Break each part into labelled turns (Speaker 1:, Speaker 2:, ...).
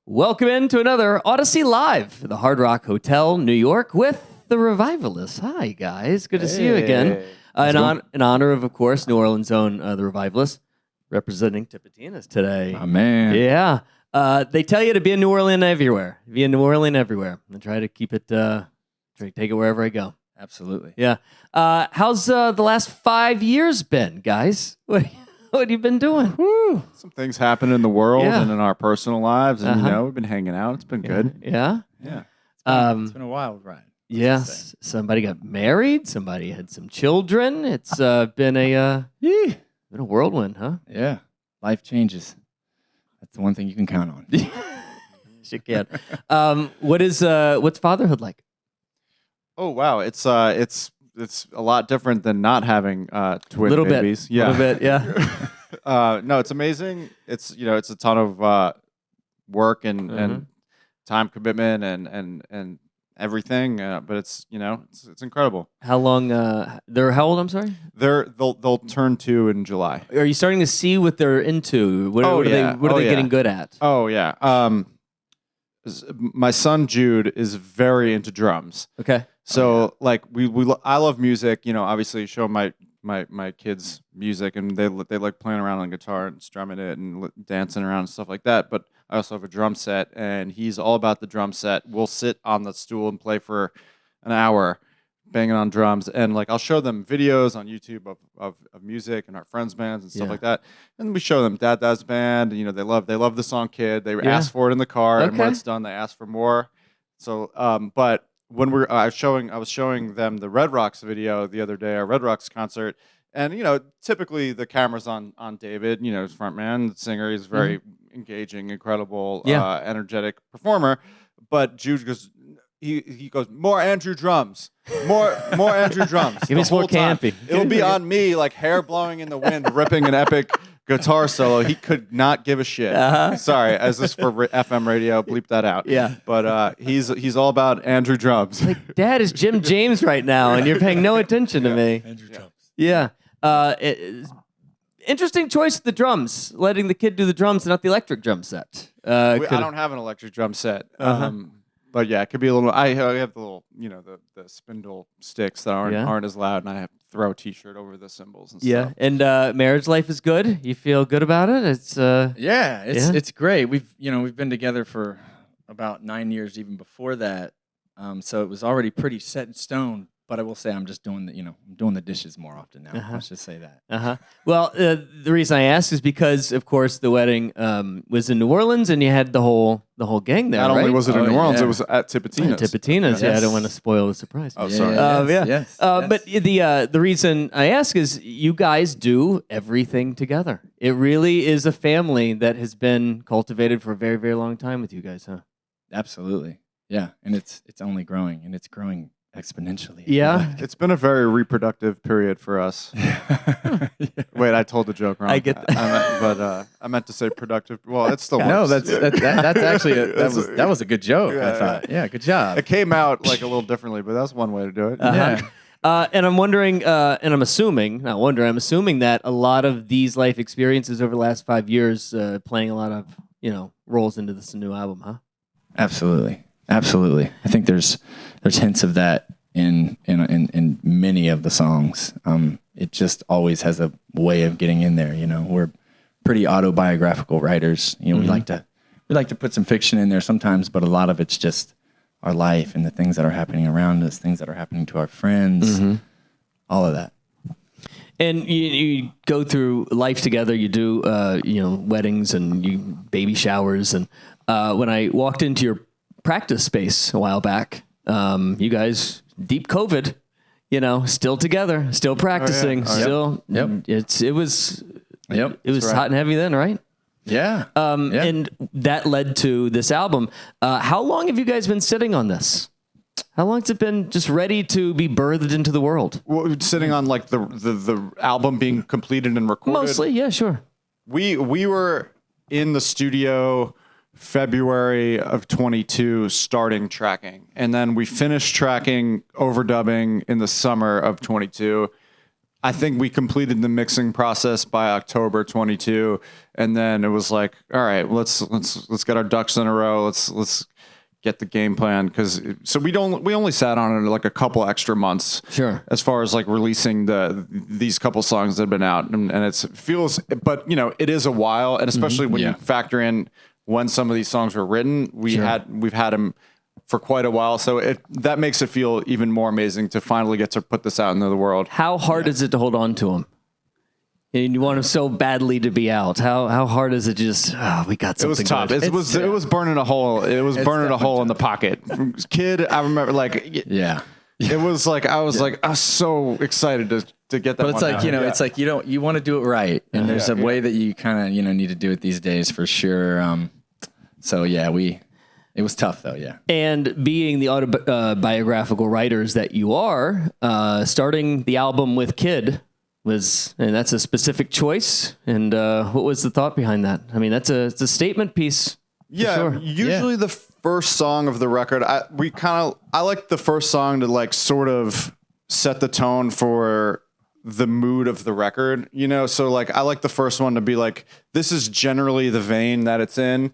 Speaker 1: Welcome into another Audacy Live, the Hard Rock Hotel, New York, with the Revivalists. Hi, guys. Good to see you again. In honor of course, New Orleans' own the Revivalists, representing Tipitina's today.
Speaker 2: Oh, man.
Speaker 1: Yeah. They tell you to be in New Orleans everywhere. Be in New Orleans everywhere. I try to keep it, try to take it wherever I go.
Speaker 2: Absolutely.
Speaker 1: Yeah. How's the last 5 years been, guys? What have you been doing?
Speaker 2: Woo. Some things happen in the world
Speaker 1: Yeah.
Speaker 2: and in our personal lives, and we've been hanging out. It's been good.
Speaker 1: Yeah.
Speaker 2: Yeah.
Speaker 3: It's been a wild ride.
Speaker 1: Yes. Somebody got married. Somebody had some children. It's been a whirlwind, huh?
Speaker 3: Yeah. Life changes. That's the one thing you can count on.
Speaker 1: She can. What's fatherhood like?
Speaker 2: Oh wow, it's a lot different than not having twin
Speaker 1: Little
Speaker 2: babies.
Speaker 1: bit. Yeah. Little bit. Yeah.
Speaker 2: No, it's amazing. It's it's a ton of work and time commitment and everything. But it's it's incredible.
Speaker 1: How long? They're how old? I'm sorry.
Speaker 2: They'll turn 2 in July.
Speaker 1: Are you starting to see what they're into? What are they getting good at?
Speaker 2: Oh yeah. My son Jude is very into drums.
Speaker 1: Okay.
Speaker 2: So I love music. Obviously show my kids music, and they like playing around on guitar and strumming it and dancing around and stuff like that. But I also have a drum set, and he's all about the drum set. We'll sit on the stool and play for an hour, banging on drums, and I'll show them videos on YouTube of music and our friends' bands and stuff like that. And we show them Dad's band. They love the song "Kid." They ask for it in the car, and when it's done, they ask for more. So, but when I was showing them the Red Rocks video the other day, our Red Rocks concert, and typically the camera's on David, his front man, the singer. He's very engaging, incredible, energetic performer. But Jude goes, he goes, more Andrew drums, more Andrew drums.
Speaker 1: Give me some more campy.
Speaker 2: It'll be on me, like hair blowing in the wind, ripping an epic guitar solo. He could not give a shit. Sorry, as this for FM radio, bleep that out.
Speaker 1: Yeah.
Speaker 2: But he's all about Andrew drums.
Speaker 1: Dad is Jim James right now, and you're paying no attention to me.
Speaker 3: Andrew drums.
Speaker 1: Yeah. Interesting choice of the drums, letting the kid do the drums and not the electric drum set.
Speaker 2: I don't have an electric drum set. But yeah, it could be a little. I have the little, the spindle sticks that aren't as loud, and I have to throw a T-shirt over the cymbals and stuff.
Speaker 1: And marriage life is good. You feel good about it?
Speaker 3: It's great. We've been together for about 9 years, even before that. So it was already pretty set in stone. But I will say I'm just doing the dishes more often now. Let's just say that.
Speaker 1: Well, the reason I asked is because, of course, the wedding was in New Orleans, and you had the whole gang there.
Speaker 2: Not only was it in New Orleans, it was at Tipitina's.
Speaker 1: Tipitina's. Yeah, I don't want to spoil the surprise.
Speaker 2: Oh, sorry.
Speaker 3: Yes.
Speaker 1: But the reason I ask is you guys do everything together. It really is a family that has been cultivated for a very, very long time with you guys, huh?
Speaker 3: Absolutely. Yeah, and it's only growing, and it's growing exponentially.
Speaker 1: Yeah.
Speaker 2: It's been a very reproductive period for us. Wait, I told the joke wrong.
Speaker 1: I get
Speaker 2: that. I meant to say productive. Well, it's still
Speaker 3: No,
Speaker 2: works.
Speaker 3: that's actually that was a good joke. I thought. Yeah, good job.
Speaker 2: It came out a little differently, but that's one way to do it.
Speaker 3: Yeah.
Speaker 1: And I'm wondering, and I'm assuming that a lot of these life experiences over the last 5 years playing a lot of, roles into this new album, huh?
Speaker 3: Absolutely. I think there's hints of that in many of the songs. It just always has a way of getting in there. We're pretty autobiographical writers. We like to put some fiction in there sometimes, but a lot of it's just our life and the things that are happening around us, things that are happening to our friends, all of that.
Speaker 1: And you go through life together. You do weddings and baby showers. And when I walked into your practice space a while back, you guys, deep COVID, still together, still practicing, still.
Speaker 3: Yep.
Speaker 1: It was
Speaker 2: right.
Speaker 1: hot and heavy then, right?
Speaker 3: Yeah.
Speaker 1: And that led to this album. How long have you guys been sitting on this? How long has it been just ready to be birthed into the world?
Speaker 2: Well, sitting on the album being completed and recorded.
Speaker 1: Mostly, yeah, sure.
Speaker 2: We were in the studio February of 22 starting tracking, and then we finished tracking overdubbing in the summer of 22. I think we completed the mixing process by October 22, and then it was like, all right, let's get our ducks in a row. Let's get the game plan, because we only sat on it like a couple extra months.
Speaker 1: Sure.
Speaker 2: As far as like releasing these couple songs that have been out, and it feels, but it is a while, and especially when you factor in when some of these songs were written, we've had them for quite a while, so that makes it feel even more amazing to finally get to put this out into the world.
Speaker 1: How hard is it to hold on to them? And you want them so badly to be out. How hard is it? Just we got something.
Speaker 2: It was tough.
Speaker 1: Good.
Speaker 2: It was burning a hole. It was burning a hole in the pocket. Kid, I remember It was like I was so excited to get that.
Speaker 3: But it's like it's like you want to do it right, and there's a way that you kind of need to do it these days for sure. So it was tough though, yeah.
Speaker 1: And being the autobiographical writers that you are, starting the album with Kid and that's a specific choice. And what was the thought behind that? I mean, it's a statement piece.
Speaker 2: Yeah,
Speaker 1: sure.
Speaker 2: Usually the first song of the record, I like the first song to like sort of set the tone for the mood of the record, So like I like the first one to be like, this is generally the vein that it's in.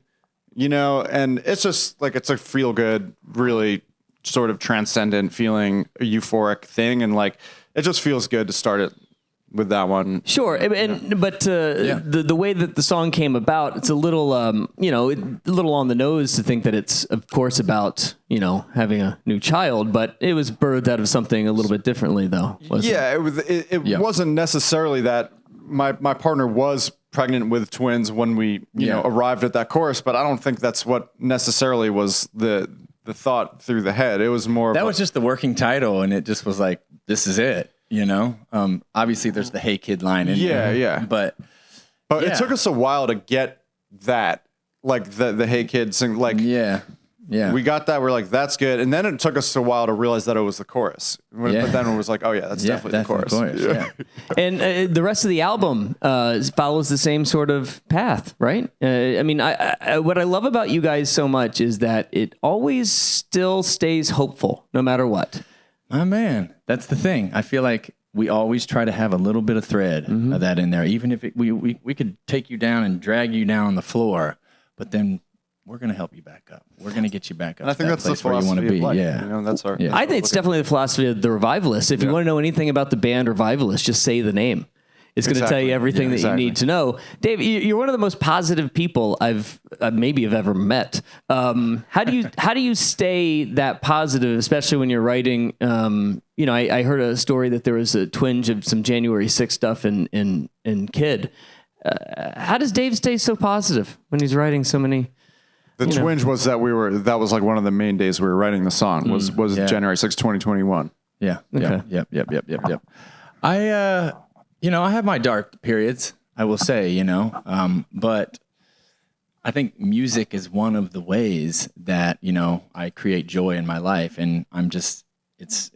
Speaker 2: And it's just like, it's a feel good, really sort of transcendent feeling, a euphoric thing. And like, it just feels good to start it with that one.
Speaker 1: Sure. But the way that the song came about, it's a little, a little on the nose to think that it's of course about, having a new child, but it was birthed out of something a little bit differently though.
Speaker 2: It wasn't necessarily that. My partner was pregnant with twins when we arrived at that chorus, but I don't think that's what necessarily was the thought through the head. It was more
Speaker 3: that was just the working title, and it just was like, this is it, Obviously there's the Hey Kid line in there, but
Speaker 2: it took us a while to get that, like the Hey Kid sing, like we got that. We're like, that's good. And then it took us a while to realize that it was the chorus. But then it was like, oh yeah, that's definitely the chorus.
Speaker 1: And the rest of the album follows the same sort of path, right? I mean, I what I love about you guys so much is that it always still stays hopeful, no matter what.
Speaker 3: Oh man, that's the thing. I feel like we always try to have a little bit of thread of that in there, even if we could take you down and drag you down on the floor, but then we're going to help you back up. We're going to get you back up.
Speaker 2: And I think that's the philosophy where you want to be. Life. Yeah. That's our.
Speaker 1: I think it's definitely the philosophy of the Revivalists. If you want to know anything about the band Revivalists, just say the name. It's going to tell you everything that you need to know. Dave, you're one of the most positive people I've maybe have ever met. How do you stay that positive, especially when you're writing? I heard a story that there was a twinge of some January 6th stuff in Kid. How does Dave stay so positive when he's writing so many?
Speaker 2: The twinge was that that was like one of the main days we were writing the song was January 6th, 2021.
Speaker 3: Yeah. Okay. Yep. I have my dark periods, I will say, but I think music is one of the ways that, I create joy in my life, and I'm just, it's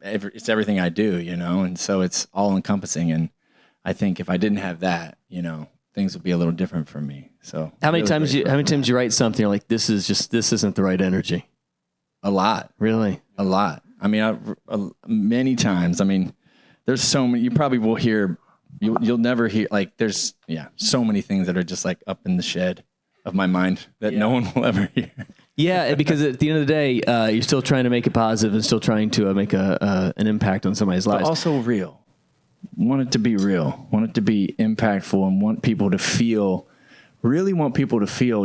Speaker 3: everything I do, and so it's all encompassing. And I think if I didn't have that, things would be a little different for me. So
Speaker 1: how many times you write something you're like, this isn't the right energy?
Speaker 3: A lot,
Speaker 1: really,
Speaker 3: a lot. I mean, many times. I mean, there's so many. You probably will hear. You'll never hear. Like there's so many things that are just like up in the shed of my mind that no one will ever hear.
Speaker 1: Yeah, because at the end of the day, you're still trying to make it positive and still trying to make an impact on somebody's lives.
Speaker 3: But also real. Want it to be real. Want it to be impactful, and want people to feel. Really want people to feel.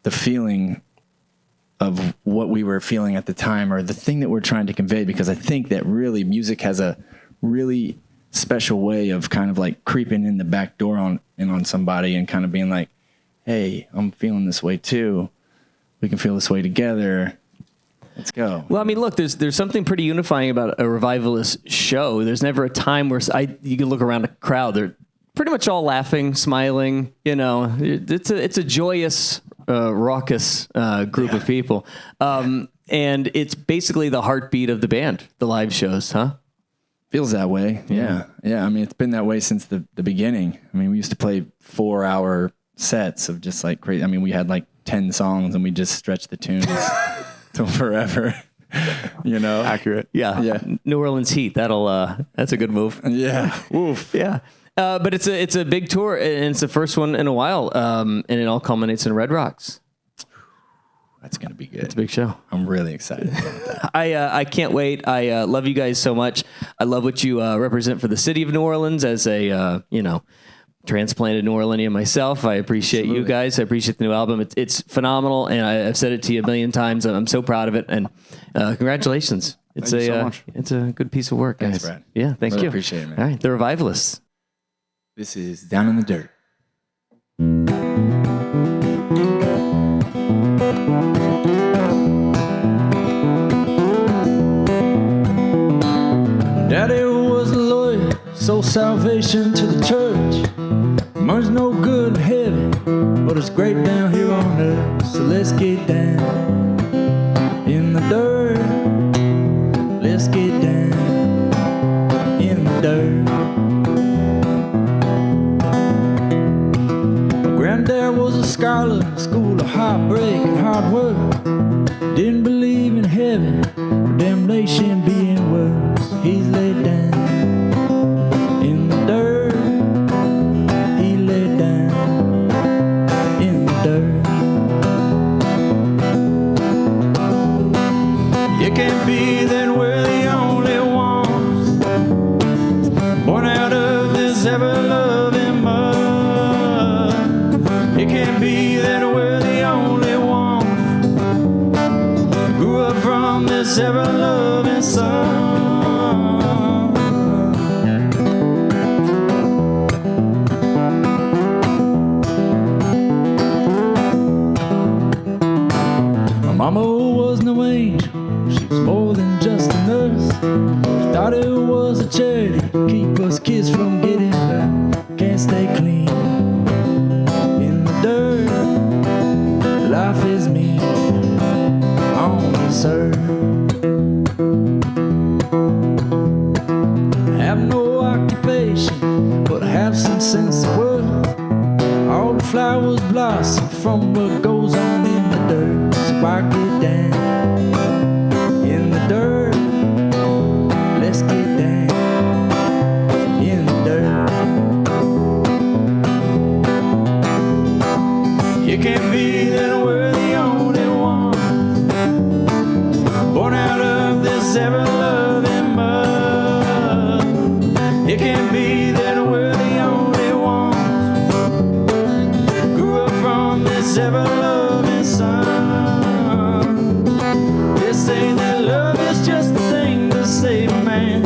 Speaker 3: The feeling of what we were feeling at the time, or the thing that we're trying to convey. Because I think that really music has a really special way of kind of like creeping in the back door on somebody and kind of being like, hey, I'm feeling this way too. We can feel this way together. Let's go.
Speaker 1: Well, I mean, look, there's something pretty unifying about a Revivalist show. There's never a time where you can look around a crowd. They're pretty much all laughing, smiling. It's a joyous, raucous group of people. And it's basically the heartbeat of the band, the live shows, huh?
Speaker 3: Feels that way. Yeah. I mean, it's been that way since the beginning. I mean, we used to play 4-hour sets of just like crazy. I mean, we had like 10 songs and we just stretched the tunes till forever.
Speaker 2: Accurate.
Speaker 1: Yeah.
Speaker 3: Yeah.
Speaker 1: New Orleans Heat. That's a good move.
Speaker 3: Yeah. Oof.
Speaker 1: Yeah. But it's a big tour, and it's the first one in a while, and it all culminates in Red Rocks.
Speaker 3: That's going to be good.
Speaker 1: It's a big show.
Speaker 3: I'm really excited about that.
Speaker 1: I can't wait. I love you guys so much. I love what you represent for the city of New Orleans as a transplanted New Orleanian myself. I appreciate you guys. I appreciate the new album. It's phenomenal, and I've said it to you a million times. I'm so proud of it, and congratulations. It's
Speaker 2: Thank you so much.
Speaker 1: It's a good piece of work, guys.
Speaker 3: Thanks, Brad.
Speaker 1: Yeah, thank
Speaker 3: Really
Speaker 1: you.
Speaker 3: appreciate it, man.
Speaker 1: All right, the Revivalists.
Speaker 3: This is Down in the Dirt. Daddy was a lawyer, sold salvation to the church. Money's no good in heaven, but it's great down here on earth. So let's get down in the dirt. Let's get down in the dirt. My granddad was a scholar in the school of heartbreak and hard work. Didn't believe in heaven or damnation being worse. He's laid down in the dirt. He laid down in the dirt. You can't be that we're the only ones born out of this ever-loving mud. It can't be that we're the only ones grew up from this ever-loving sun. My mama was no angel, she was more than just a nurse. She thought it was a charity to keep us kids from getting hurt. Can't stay clean in the dirt. Life is mean on this earth. Have no occupation, but have some sense of worth. All the flowers blossom from what goes on in the dirt. So I get down in the dirt. Let's get down in the dirt. You can't be that we're the only ones born out of this ever-loving mud. It can't be that we're the only ones grew up from this ever-loving sun. They say that love is just the thing to save a man.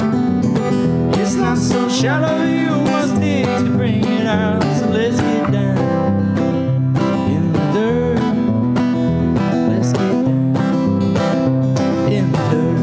Speaker 3: It's not so shallow, you must dig to bring it out. So let's get down in the dirt. Let's get down in the dirt.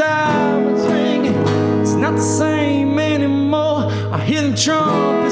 Speaker 4: sirens ringing. It's not the same anymore. I hear them trumpets